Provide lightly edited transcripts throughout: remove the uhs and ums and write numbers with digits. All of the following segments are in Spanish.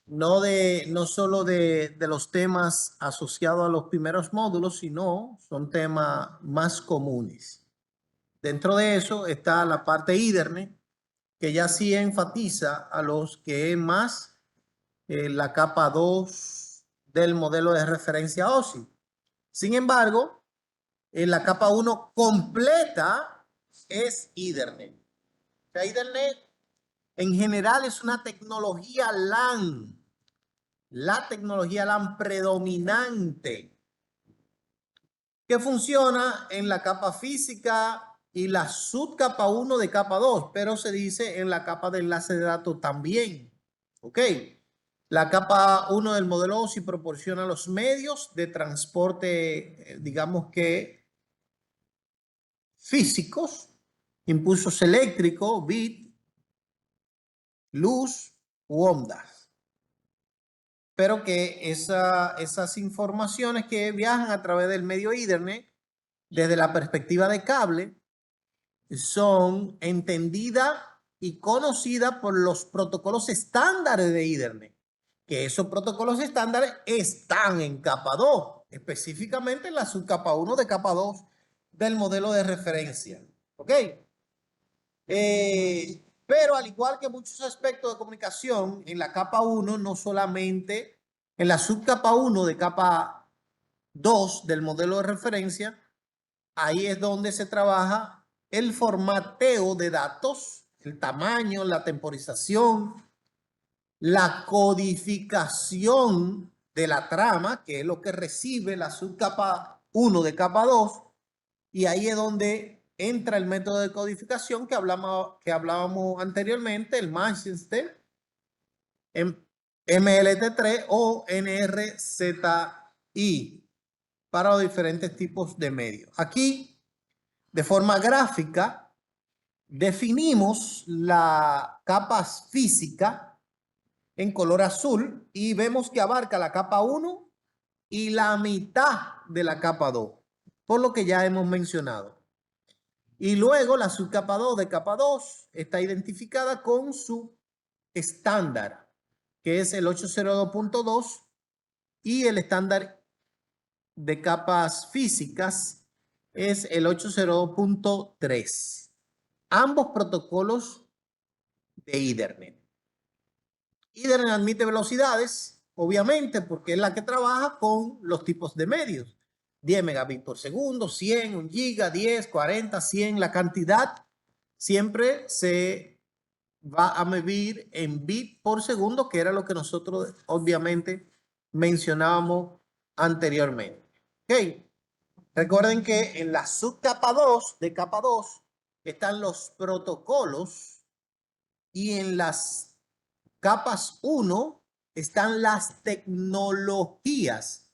no solo de los temas asociados a los primeros módulos, sino son temas más comunes. Dentro de eso está la parte Ethernet, que ya sí enfatiza a los que es más la capa 2 del modelo de referencia OSI. Sin embargo, en la capa 1 completa es Ethernet. O sea, Ethernet en general es una tecnología LAN, la tecnología LAN predominante que funciona en la capa física y la subcapa 1 de capa 2, pero se dice en la capa de enlace de datos también. ¿Ok? La capa 1 del modelo OSI proporciona los medios de transporte, digamos que físicos, impulsos eléctricos, bit, luz u ondas. Pero que esas informaciones que viajan a través del medio Ethernet, desde la perspectiva de cable, son entendidas y conocidas por los protocolos estándares de Ethernet, que esos protocolos estándares están en capa 2, específicamente en la subcapa 1 de capa 2 del modelo de referencia. ¿Ok? Pero al igual que muchos aspectos de comunicación, en la capa 1, no solamente en la subcapa 1 de capa 2 del modelo de referencia, ahí es donde se trabaja el formateo de datos, el tamaño, la temporización, la codificación de la trama, que es lo que recibe la subcapa 1 de capa 2, y ahí es donde entra el método de codificación que hablábamos anteriormente, el Manchester, MLT3 o NRZI, para los diferentes tipos de medios. Aquí, de forma gráfica, definimos la capa física en color azul y vemos que abarca la capa 1 y la mitad de la capa 2, por lo que ya hemos mencionado. Y luego la subcapa 2 de capa 2 está identificada con su estándar, que es el 802.2, y el estándar de capas físicas es el 802.3. Ambos protocolos de Ethernet. Ethernet admite velocidades, obviamente, porque es la que trabaja con los tipos de medios. 10 megabits por segundo, 100, 1 giga, 10, 40, 100. La cantidad siempre se va a medir en bits por segundo, que era lo que nosotros obviamente mencionábamos anteriormente. Ok. Recuerden que en la subcapa 2 de capa 2 están los protocolos y en las capas 1 están las tecnologías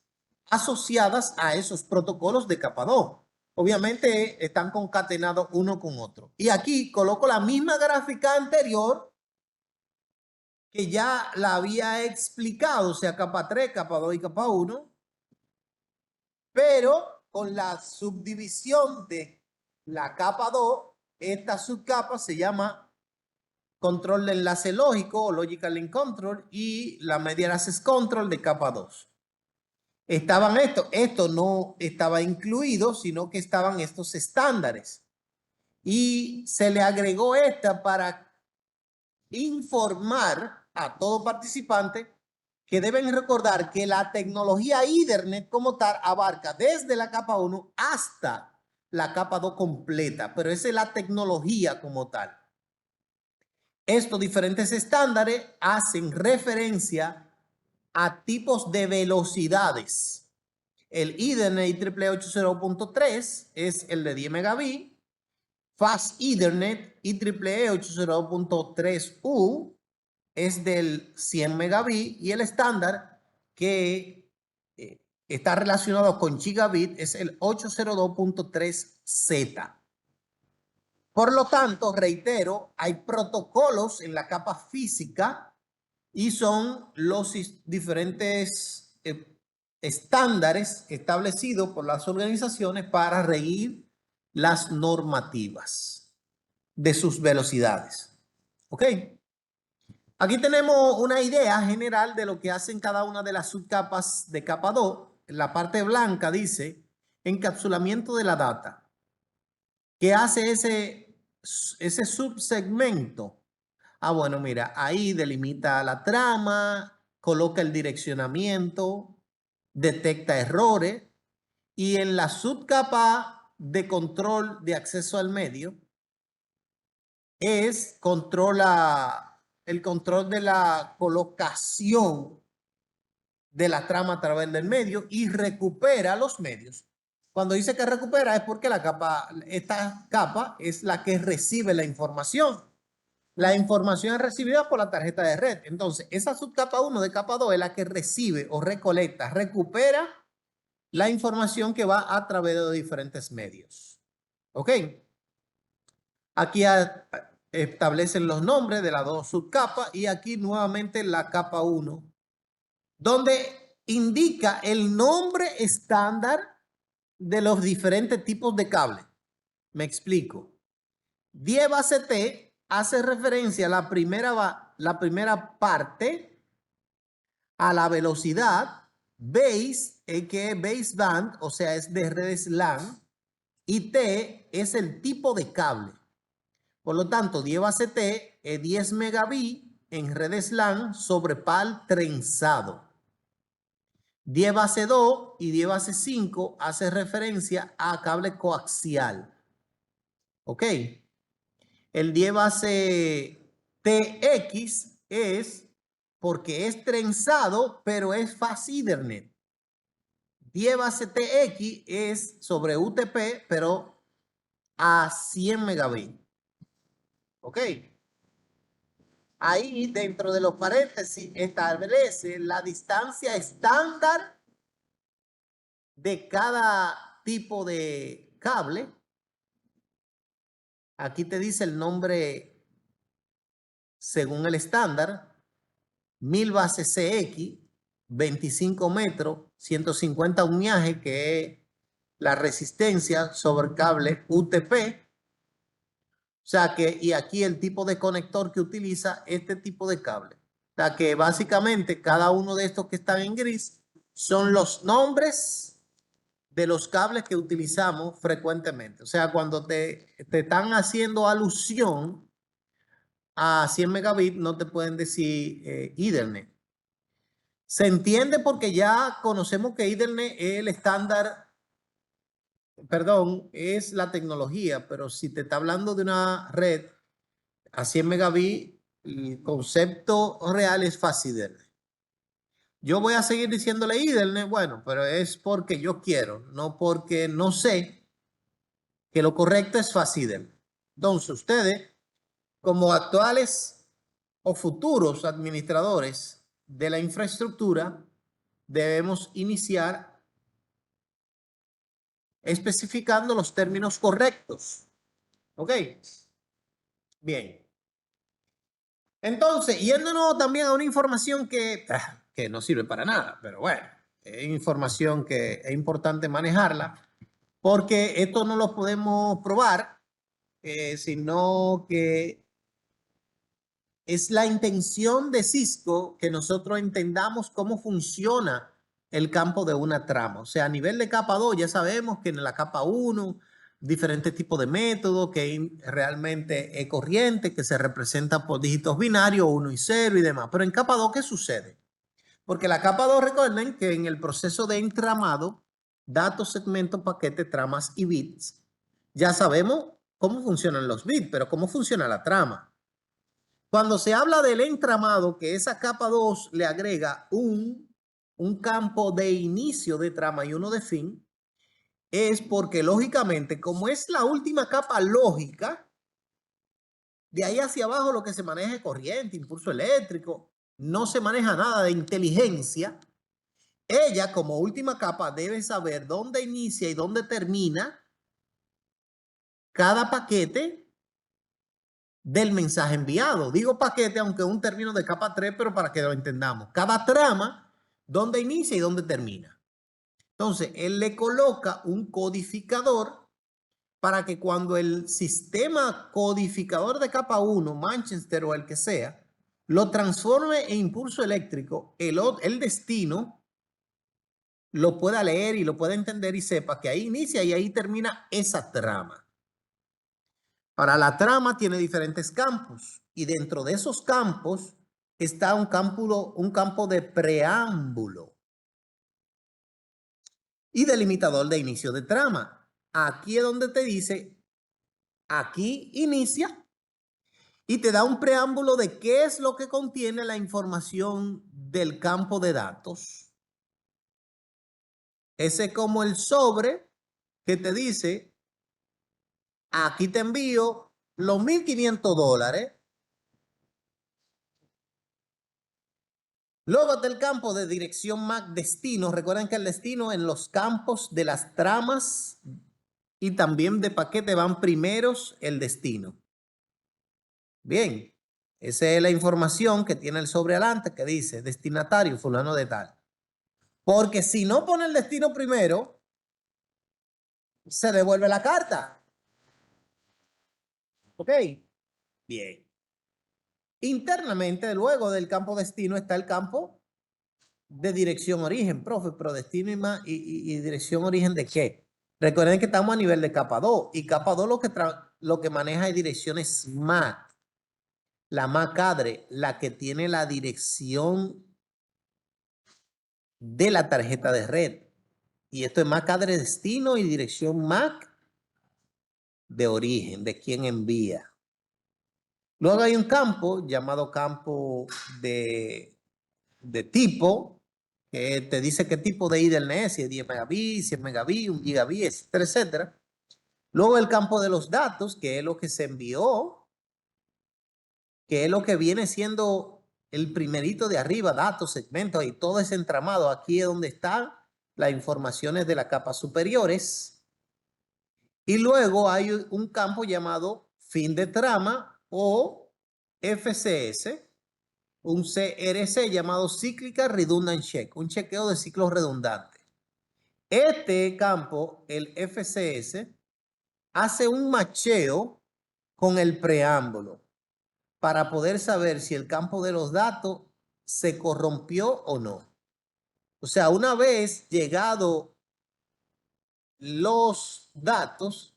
asociadas a esos protocolos de capa 2. Obviamente están concatenados uno con otro. Y aquí coloco la misma gráfica anterior que ya la había explicado, o sea, capa 3, capa 2 y capa 1, pero con la subdivisión de la capa 2, esta subcapa se llama control de enlace lógico o logical link control y la media access control de capa 2. Estaban esto no estaba incluido, sino que estaban estos estándares. Y se le agregó esta para informar a todo participante que deben recordar que la tecnología Ethernet como tal abarca desde la capa 1 hasta la capa 2 completa, pero esa es la tecnología como tal. Estos diferentes estándares hacen referencia a tipos de velocidades. El Ethernet IEEE 80.3 es el de 10 megabits. Fast Ethernet IEEE 802.3U es del 100 megabits y el estándar que está relacionado con gigabit es el 802.3Z. Por lo tanto, reitero, hay protocolos en la capa física y son los diferentes estándares establecidos por las organizaciones para regir las normativas de sus velocidades. ¿Ok? Aquí tenemos una idea general de lo que hacen cada una de las subcapas de capa 2. La parte blanca dice encapsulamiento de la data. ¿Qué hace ese subsegmento? Ah, bueno, mira, ahí delimita la trama, coloca el direccionamiento, detecta errores y en la subcapa de control de acceso al medio controla el control de la colocación de la trama a través del medio y recupera los medios. Cuando dice que recupera es porque esta capa es la que recibe la información. La información es recibida por la tarjeta de red. Entonces, esa subcapa 1 de capa 2 es la que recibe o recolecta, recupera la información que va a través de diferentes medios. ¿Ok? Aquí establecen los nombres de las dos subcapas y aquí nuevamente la capa 1, donde indica el nombre estándar de los diferentes tipos de cable. Me explico. 10 base T hace referencia a la primera parte, a la velocidad, base, que es baseband, o sea, es de redes LAN, y T es el tipo de cable. Por lo tanto, 10 base T es 10 megabits en redes LAN sobre PAL trenzado. 10 base 2 y 10 base 5 hace referencia a cable coaxial. ¿Ok? El 10 base TX es porque es trenzado, pero es Fast Ethernet. 10 base TX es sobre UTP, pero a 100 megabits. ¿Ok? Ahí dentro de los paréntesis establece la distancia estándar de cada tipo de cable. Aquí te dice el nombre según el estándar. 1000 bases CX, 25 metros, 150 ohmiaje, que es la resistencia sobre cable UTP. O sea que, y aquí el tipo de conector que utiliza este tipo de cable. O sea que básicamente cada uno de estos que están en gris son los nombres de los cables que utilizamos frecuentemente. O sea, cuando te están haciendo alusión a 100 megabits, no te pueden decir Ethernet. Se entiende porque ya conocemos que Ethernet es el estándar, perdón, es la tecnología, pero si te está hablando de una red a 100 megabits, el concepto real es fácil. Yo voy a seguir diciéndole Ethernet, bueno, pero es porque yo quiero, no porque no sé que lo correcto es fácil. Entonces, ustedes, como actuales o futuros administradores de la infraestructura, debemos iniciar especificando los términos correctos. ¿Ok? Bien. Entonces, yéndonos también a una información que no sirve para nada, pero bueno, es información que es importante manejarla, porque esto no lo podemos probar, sino que es la intención de Cisco que nosotros entendamos cómo funciona el campo de una trama. O sea, a nivel de capa 2 ya sabemos que en la capa 1 diferentes tipos de métodos que realmente es corriente, que se representa por dígitos binarios 1 y 0 y demás. Pero en capa 2, ¿qué sucede? Porque la capa 2, recuerden que en el proceso de entramado, datos, segmentos, paquetes, tramas y bits, ya sabemos cómo funcionan los bits, pero cómo funciona la trama. Cuando se habla del entramado, que esa capa 2 le agrega un campo de inicio de trama y uno de fin, es porque lógicamente, como es la última capa lógica, de ahí hacia abajo lo que se maneja es corriente, impulso eléctrico, no se maneja nada de inteligencia. Ella, como última capa, debe saber dónde inicia y dónde termina cada paquete del mensaje enviado. Digo paquete, aunque es un término de capa 3, pero para que lo entendamos. Cada trama, dónde inicia y dónde termina. Entonces, él le coloca un codificador para que cuando el sistema codificador de capa 1, Manchester o el que sea, lo transforme en impulso eléctrico, el destino lo pueda leer y lo pueda entender y sepa que ahí inicia y ahí termina esa trama. Ahora, la trama tiene diferentes campos y dentro de esos campos está un campo de preámbulo y delimitador de inicio de trama. Aquí es donde te dice, aquí inicia y te da un preámbulo de qué es lo que contiene la información del campo de datos. Ese es como el sobre que te dice, aquí te envío los $1,500. Luego del campo de dirección MAC destino, recuerden que el destino en los campos de las tramas y también de paquete van primeros el destino. Bien, esa es la información que tiene el sobre adelante que dice destinatario fulano de tal. Porque si no pone el destino primero, se devuelve la carta. ¿Ok? Bien. Internamente, luego del campo destino, está el campo de dirección origen, profe, pero destino y dirección origen ¿de qué? Recuerden que estamos a nivel de capa 2 y capa 2 lo que maneja es direcciones MAC. La MAC ADRE, la que tiene la dirección de la tarjeta de red. Y esto es MAC ADRE destino y dirección MAC de origen, de quien envía. Luego hay un campo llamado campo de tipo, que te dice qué tipo de Ethernet es, si es 10 megabits, 100 megabits, 1 gigabit, etcétera, etcétera. Luego el campo de los datos, que es lo que se envió, que es lo que viene siendo el primerito de arriba, datos, segmentos y todo ese entramado. Aquí es donde están las informaciones de las capas superiores. Y luego hay un campo llamado fin de trama o FCS, un CRC llamado Cyclical Redundant Check, un chequeo de ciclos redundantes. Este campo, el FCS, hace un macheo con el preámbulo para poder saber si el campo de los datos se corrompió o no. O sea, una vez llegado los datos,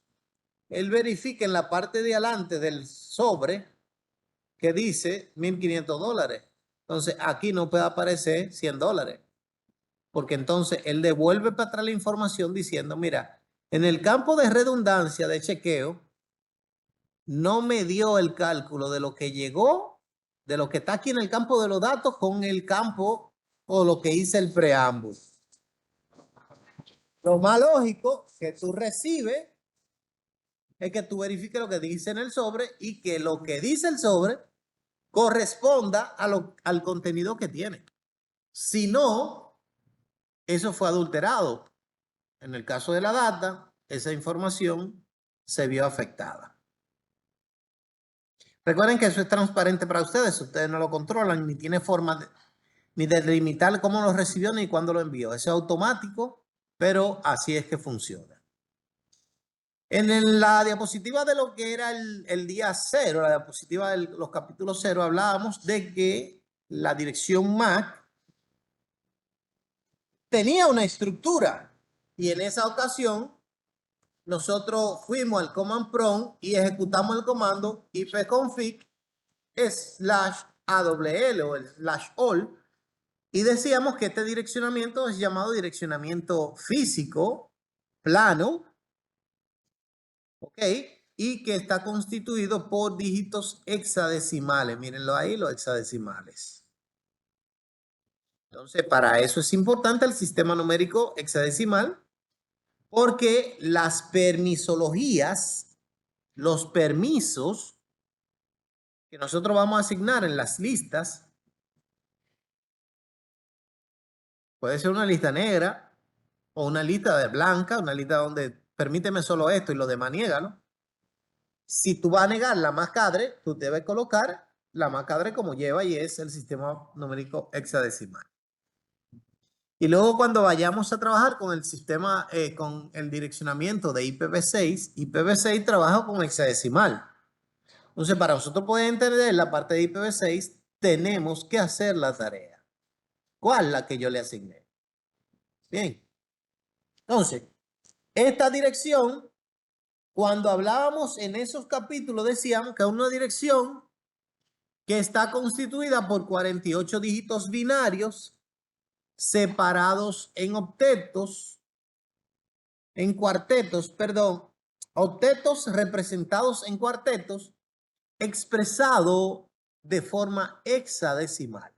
él verifica en la parte de adelante del sobre que dice $1,500. Entonces, aquí no puede aparecer $100. Porque entonces él devuelve para atrás la información diciendo, mira, en el campo de redundancia de chequeo, no me dio el cálculo de lo que llegó, de lo que está aquí en el campo de los datos con el campo o lo que hice el preámbulo. Lo más lógico que tú recibes es que tú verifiques lo que dice en el sobre y que lo que dice el sobre corresponda al contenido que tiene. Si no, eso fue adulterado. En el caso de la data, esa información se vio afectada. Recuerden que eso es transparente para ustedes. Ustedes no lo controlan ni tiene forma ni de delimitar cómo lo recibió ni cuándo lo envió. Eso es automático, pero así es que funciona. En la diapositiva de lo que era el día 0, la diapositiva de los capítulos 0, hablábamos de que la dirección MAC tenía una estructura y en esa ocasión nosotros fuimos al command prompt y ejecutamos el comando ipconfig /AWL o el /all y decíamos que este direccionamiento es llamado direccionamiento físico, plano, ¿ok? Y que está constituido por dígitos hexadecimales. Mírenlo ahí, los hexadecimales. Entonces, para eso es importante el sistema numérico hexadecimal, porque las permisologías, los permisos que nosotros vamos a asignar en las listas, puede ser una lista negra o una lista de blanca, una lista donde permíteme solo esto y lo demás niégalo. Si tú vas a negar la más cadre, tú debes colocar la más cadre como lleva y es el sistema numérico hexadecimal. Y luego cuando vayamos a trabajar con el sistema, con el direccionamiento de IPv6, IPv6 trabaja con hexadecimal. Entonces, para nosotros poder entender la parte de IPv6, tenemos que hacer la tarea. ¿Cuál? La que yo le asigné. Bien. Entonces, esta dirección, cuando hablábamos en esos capítulos, decíamos que es una dirección que está constituida por 48 dígitos binarios separados en octetos, en cuartetos, perdón, octetos representados en cuartetos, expresado de forma hexadecimal.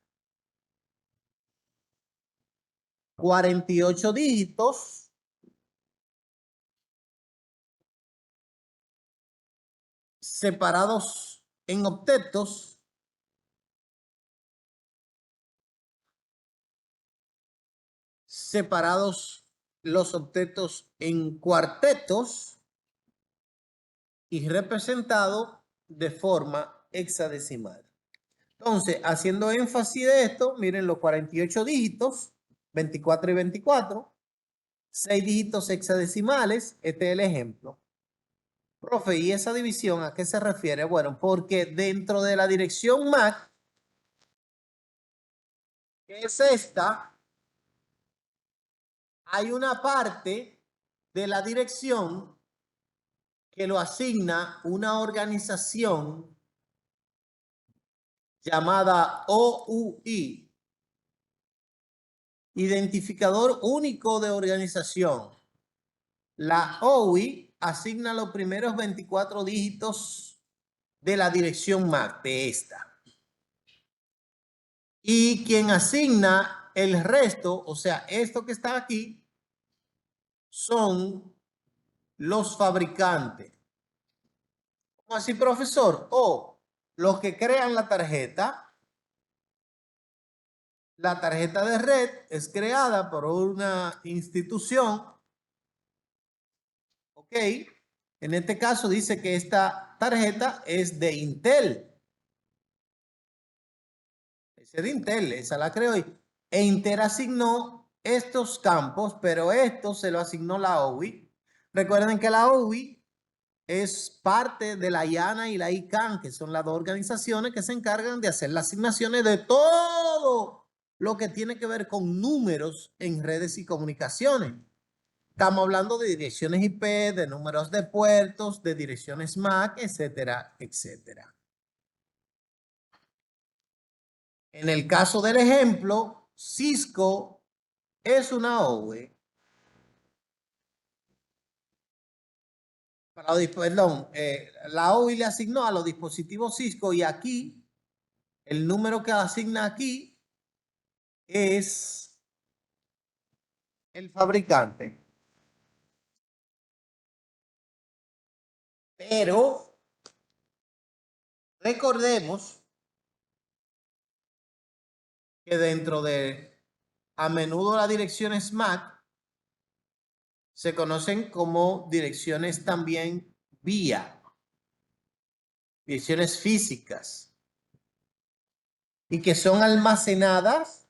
48 dígitos separados en octetos separados los octetos en cuartetos y representado de forma hexadecimal. Entonces, haciendo énfasis de esto, miren los 48 dígitos, 24 y 24, 6 dígitos hexadecimales, este es el ejemplo. Profe, ¿y esa división a qué se refiere? Bueno, porque dentro de la dirección MAC, que es esta, hay una parte de la dirección que lo asigna una organización llamada OUI, Identificador Único de Organización. La OUI asigna los primeros 24 dígitos de la dirección MAC de esta. Y quien asigna el resto, o sea, esto que está aquí, son los fabricantes. ¿Cómo así, profesor? O los que crean la tarjeta de red es creada por una institución, ¿ok? En este caso dice que esta tarjeta es de Intel. Es de Intel, esa la creó. E Intel asignó estos campos, pero esto se lo asignó la OUI. Recuerden que la OUI es parte de la IANA y la ICANN, que son las dos organizaciones que se encargan de hacer las asignaciones de todo lo que tiene que ver con números en redes y comunicaciones. Estamos hablando de direcciones IP, de números de puertos, de direcciones MAC, etcétera, etcétera. En el caso del ejemplo, Cisco es una OUI. Perdón, la OUI le asignó a los dispositivos Cisco y aquí, el número que asigna aquí es el fabricante. Pero recordemos que dentro de a menudo las direcciones MAC se conocen como direcciones también vía, direcciones físicas, y que son almacenadas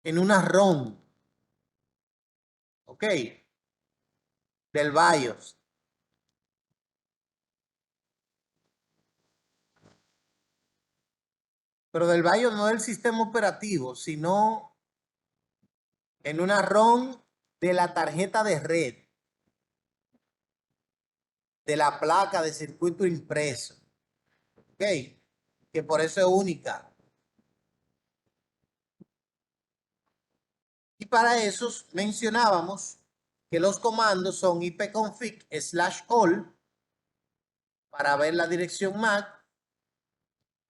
en una ROM, ¿ok? Del BIOS. Pero del BIOS no del sistema operativo, sino en una ROM de la tarjeta de red, de la placa de circuito impreso, ¿ok? Que por eso es única. Y para eso mencionábamos que los comandos son ipconfig/all para ver la dirección MAC.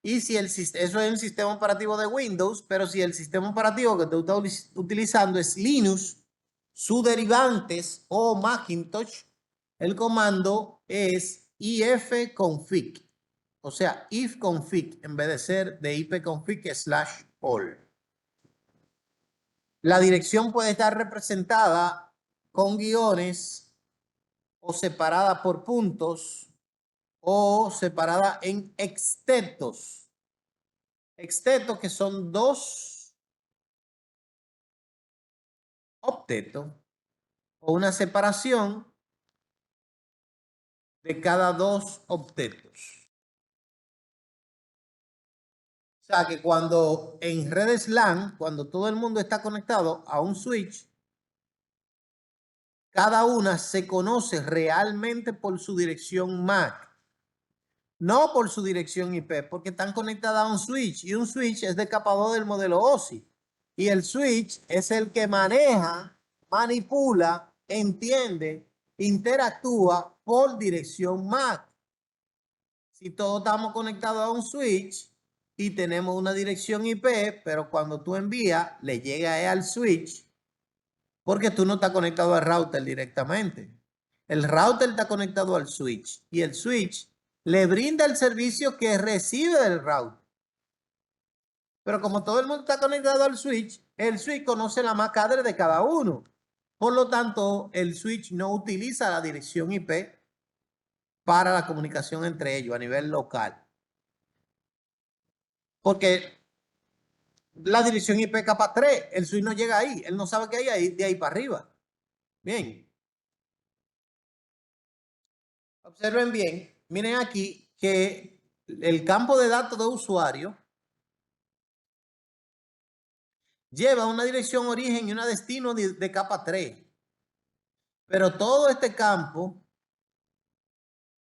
Y si eso es el sistema operativo de Windows, pero si el sistema operativo que tú estás utilizando es Linux, sus derivantes o Macintosh, el comando es ifconfig. O sea, ifconfig en vez de ser de ipconfig/all. La dirección puede estar representada con guiones o separada por puntos o separada en extetos. Extetos que son dos octetos o una separación de cada dos octetos. sea que cuando en redes LAN, cuando todo el mundo está conectado a un switch, cada una se conoce realmente por su dirección MAC, no por su dirección IP, porque están conectadas a un switch y un switch es de capa 2 del modelo OSI. Y el switch es el que maneja, manipula, entiende, interactúa por dirección MAC. Si todos estamos conectados a un switch y tenemos una dirección IP, pero cuando tú envías, le llega al switch, porque tú no estás conectado al router directamente. El router está conectado al switch y el switch le brinda el servicio que recibe del router. Pero como todo el mundo está conectado al switch, el switch conoce la MAC address de cada uno. Por lo tanto, el switch no utiliza la dirección IP para la comunicación entre ellos a nivel local. Porque la dirección IP capa 3, el switch no llega ahí, él no sabe qué hay ahí, de ahí para arriba. Bien. Observen bien, miren aquí que el campo de datos de usuario lleva una dirección origen y una destino de capa 3. Pero todo este campo,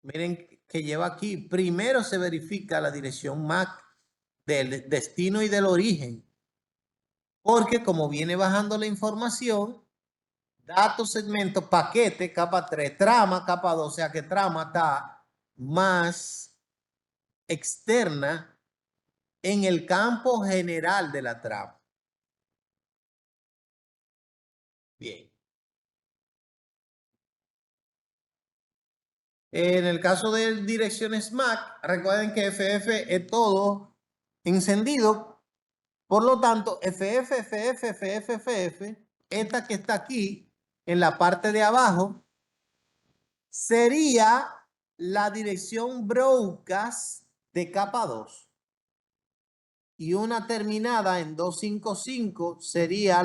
miren que lleva aquí, primero se verifica la dirección MAC del destino y del origen. Porque como viene bajando la información, datos, segmentos, paquete, capa 3, trama, capa 2, o sea que trama está más externa en el campo general de la trama. Bien. En el caso de direcciones MAC, recuerden que FF es todo encendido. Por lo tanto, FF, FF, FF, FF, esta que está aquí en la parte de abajo, sería la dirección broadcast de capa 2. Y una terminada en 255 sería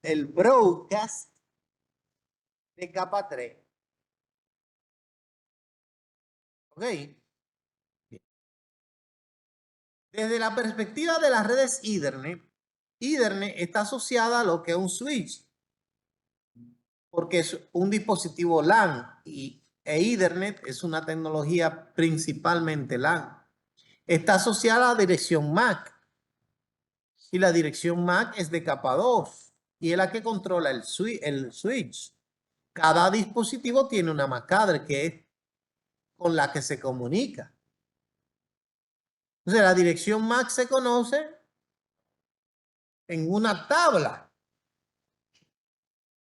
el broadcast de capa 3. ¿Ok? Desde la perspectiva de las redes Ethernet, Ethernet está asociada a lo que es un switch, porque es un dispositivo LAN y Ethernet es una tecnología principalmente LAN. Está asociada a la dirección MAC y la dirección MAC es de capa 2 y es la que controla el switch. Cada dispositivo tiene una MAC address que es con la que se comunica. Entonces la dirección MAC se conoce en una tabla,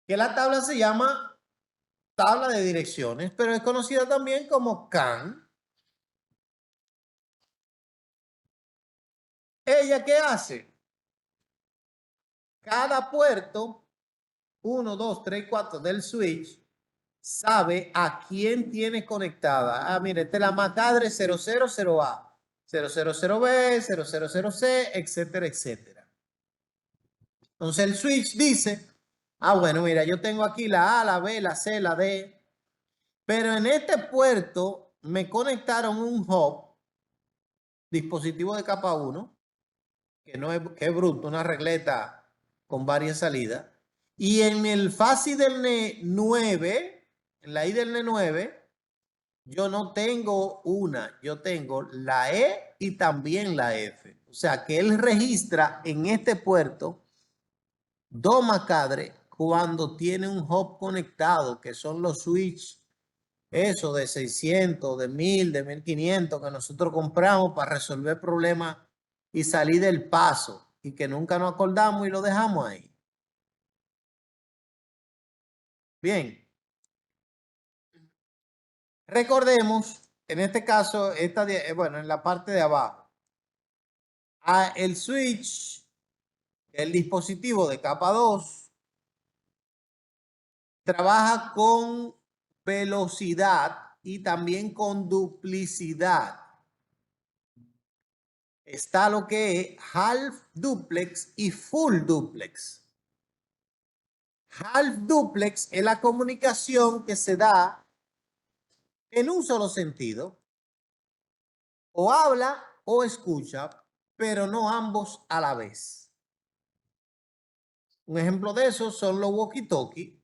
que la tabla se llama tabla de direcciones, pero es conocida también como CAN. ¿Ella qué hace? Cada puerto, 1, 2, 3, 4 del switch, sabe a quién tiene conectada. Ah, mire, esta es la MAC address 000A, 000B, 000C, etcétera, etcétera. Entonces el switch dice, ah, bueno, mira, yo tengo aquí la A, la B, la C, la D, pero en este puerto me conectaron un hub, dispositivo de capa 1, que no es, que es bruto, una regleta con varias salidas. Y en el FASI del N9, en la I del N9, yo no tengo una, yo tengo la E y también la F. O sea que él registra en este puerto dos MAC cuando tiene un hub conectado, que son los switch, eso de 600, de 1000, de 1500 que nosotros compramos para resolver problemas y salir del paso y que nunca nos acordamos y lo dejamos ahí. Bien, recordemos, en este caso, bueno, en la parte de abajo, el switch, el dispositivo de capa 2, trabaja con velocidad y también con duplicidad. Está lo que es half duplex y full duplex. Half duplex es la comunicación que se da en un solo sentido. O habla o escucha, pero no ambos a la vez. Un ejemplo de eso son los walkie-talkie,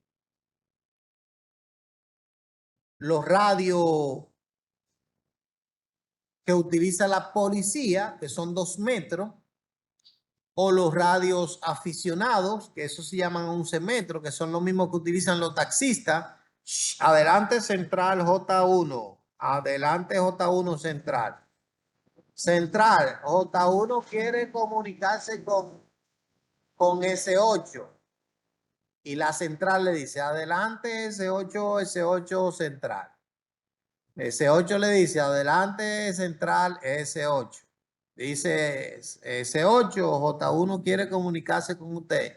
los radios que utiliza la policía, que son 2 metros, o los radios aficionados, que eso se llaman 11 metros, que son los mismos que utilizan los taxistas. Adelante central J1, adelante J1 central. Central, J1 quiere comunicarse con S8. Y la central le dice, adelante S8, S8 central. S8 le dice, adelante central S8. Dice S8, J1 quiere comunicarse con usted.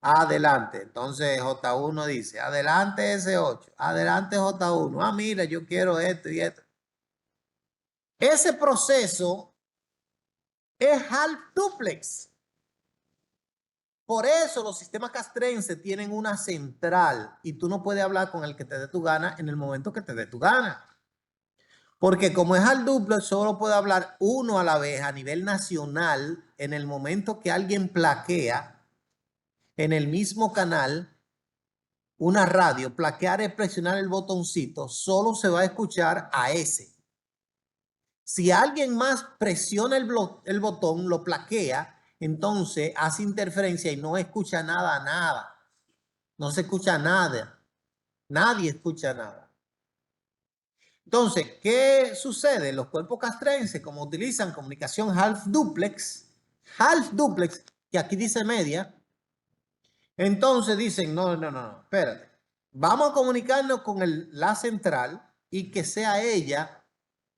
Adelante. Entonces J1 dice, adelante S8, adelante J1. Ah, mira, yo quiero esto y esto. Ese proceso es half duplex. Por eso los sistemas castrenses tienen una central y tú no puedes hablar con el que te dé tu gana en el momento que te dé tu gana. Porque como es al duplex, solo puede hablar uno a la vez a nivel nacional en el momento que alguien plaquea en el mismo canal una radio. Plaquear es presionar el botoncito, solo se va a escuchar a ese. Si alguien más presiona el botón, lo plaquea, entonces hace interferencia y no escucha nada. No se escucha nada. Nadie escucha nada. Entonces, ¿qué sucede? Los cuerpos castrenses, como utilizan comunicación half duplex, que aquí dice media, entonces dicen, no, espérate. Vamos a comunicarnos con la central y que sea ella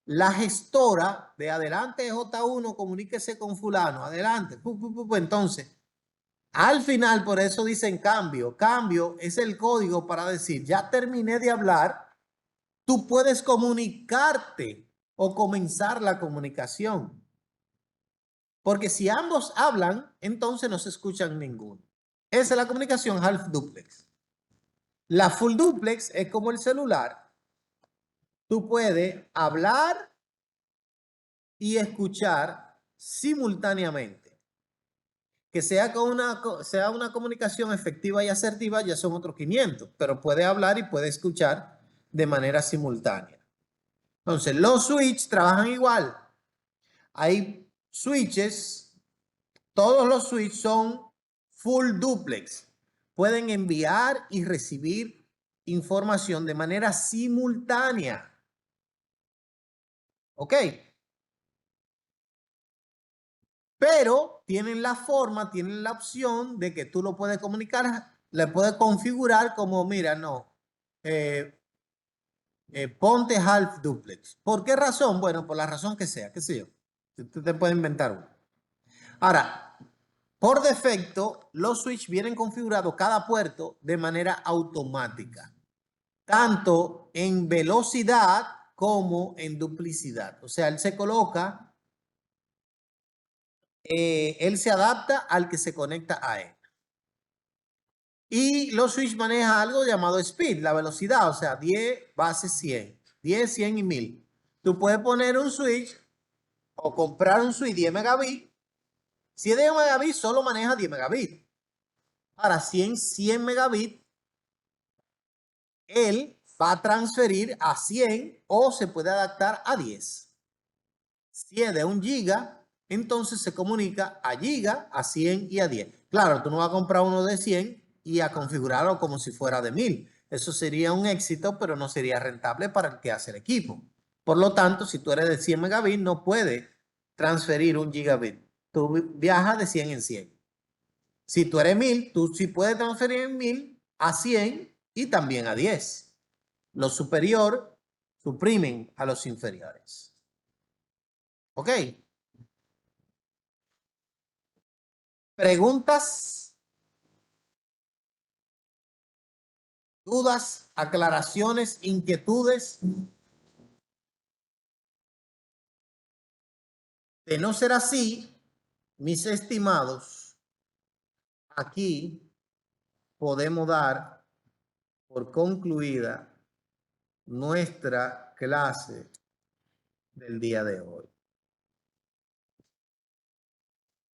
la gestora de adelante J1, comuníquese con fulano, adelante. Entonces, al final, por eso dicen cambio. Cambio es el código para decir, ya terminé de hablar, tú puedes comunicarte o comenzar la comunicación. Porque si ambos hablan, entonces no se escuchan ninguno. Esa es la comunicación half duplex. La full duplex es como el celular. Tú puedes hablar y escuchar simultáneamente. Que sea una comunicación efectiva y asertiva ya son otros 500, pero puede hablar y puede escuchar de manera simultánea. Entonces, los switches trabajan igual. Hay switches, todos los switches son full duplex. Pueden enviar y recibir información de manera simultánea. ¿Ok? Pero tienen la opción de que tú lo puedes comunicar, le puedes configurar como, mira, no, ponte half duplex. ¿Por qué razón? Bueno, por la razón que sea, qué sé yo. Tú te puedes inventar uno. Ahora, por defecto, los switch vienen configurados cada puerto de manera automática, tanto en velocidad como en duplicidad. O sea, él se coloca, él se adapta al que se conecta a él. Y los switch maneja algo llamado speed, la velocidad, o sea, 10 base 100, 10, 100 y 1000. Tú puedes poner un switch o comprar un switch 10 megabits. Si es 10 megabits, solo maneja 10 megabits. Ahora, 100 megabits, él va a transferir a 100 o se puede adaptar a 10. Si es de 1 giga, entonces se comunica a giga, a 100 y a 10. Claro, tú no vas a comprar uno de 100 y a configurarlo como si fuera de 1000. Eso sería un éxito, pero no sería rentable para el que hace el equipo. Por lo tanto, si tú eres de 100 megabits, no puedes transferir 1 gigabit. Tú viajas de 100 en 100. Si tú eres 1000, tú sí puedes transferir en 1000 a 100 y también a 10. Los superiores suprimen a los inferiores. ¿Ok? ¿Preguntas, dudas, aclaraciones, inquietudes? De no ser así, mis estimados, aquí podemos dar por concluida nuestra clase del día de hoy.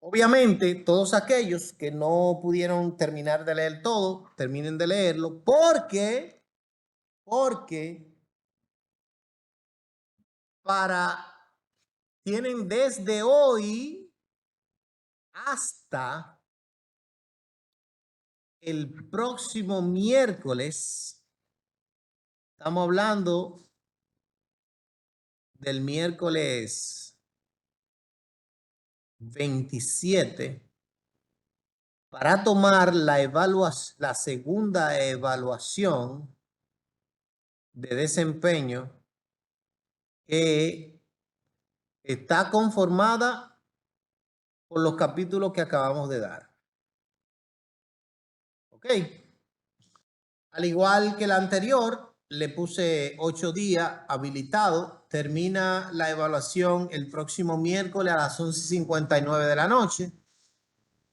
Obviamente, todos aquellos que no pudieron terminar de leer todo, terminen de leerlo, porque tienen desde hoy hasta el próximo miércoles. Estamos hablando del miércoles 27 para tomar la segunda evaluación de desempeño que está conformada por los capítulos que acabamos de dar. ¿Ok? Al igual que la anterior, le puse 8 días habilitado. Termina la evaluación el próximo miércoles a las 11:59 de la noche.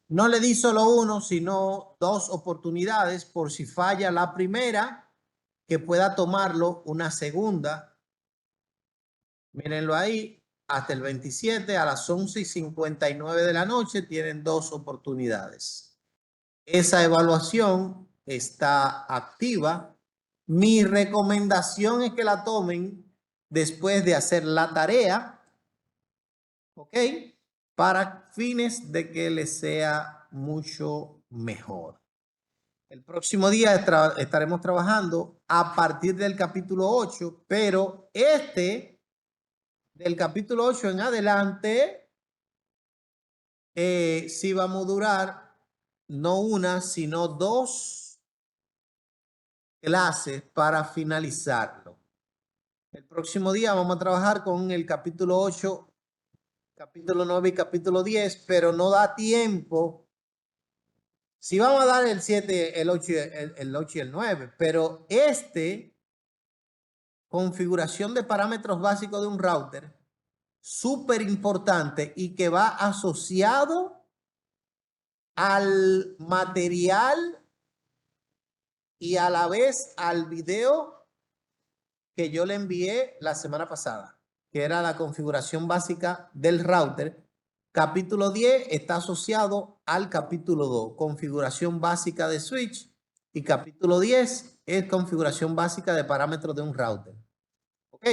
No le di solo uno, sino 2 oportunidades por si falla la primera, que pueda tomarlo una segunda. Mírenlo ahí, hasta el 27 a las 11:59 de la noche tienen 2 oportunidades. Esa evaluación está activa. Mi recomendación es que la tomen después de hacer la tarea, ¿ok? Para fines de que les sea mucho mejor. El próximo día estaremos trabajando a partir del capítulo 8, pero del capítulo 8 en adelante, sí vamos a durar no una, sino 2 clases para finalizarlo. El próximo día vamos a trabajar con el capítulo 8, capítulo 9 y capítulo 10, pero no da tiempo. Sí vamos a dar el 7, el 8, el 8 y el 9, pero configuración de parámetros básicos de un router, súper importante y que va asociado al material y a la vez al video que yo le envié la semana pasada, que era la configuración básica del router. Capítulo 10 está asociado al capítulo 2, configuración básica de switch, y capítulo 10 es configuración básica de parámetros de un router. ¿Ok?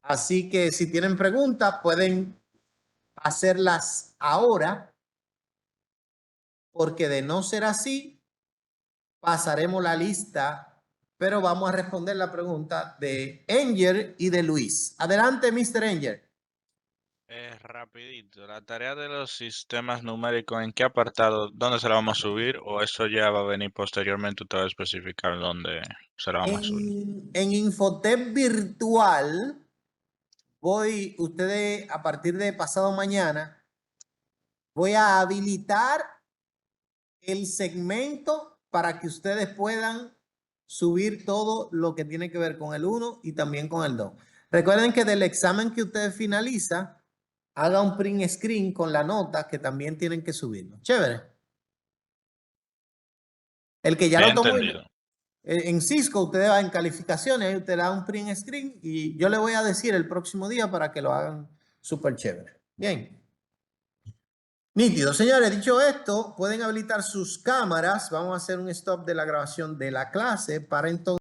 Así que si tienen preguntas, pueden hacerlas ahora, porque de no ser así, pasaremos la lista, pero vamos a responder la pregunta de Enger y de Luis. Adelante, Mr. Enger. Rapidito, la tarea de los sistemas numéricos, ¿en qué apartado, dónde se la vamos a subir? ¿O eso ya va a venir posteriormente? Usted va a especificar dónde se la vamos a subir. En Infotep Virtual, ustedes a partir de pasado mañana, voy a habilitar el segmento para que ustedes puedan subir todo lo que tiene que ver con el 1 y también con el 2. Recuerden que del examen que ustedes finaliza, haga un print screen con la nota que también tienen que subirlo. Chévere. El que ya Bien lo tomó entendido. en Cisco, usted va en calificaciones, ahí usted le da un print screen y yo le voy a decir el próximo día para que lo hagan súper chévere. Bien. Nítido. Señores, dicho esto, pueden habilitar sus cámaras. Vamos a hacer un stop de la grabación de la clase para entonces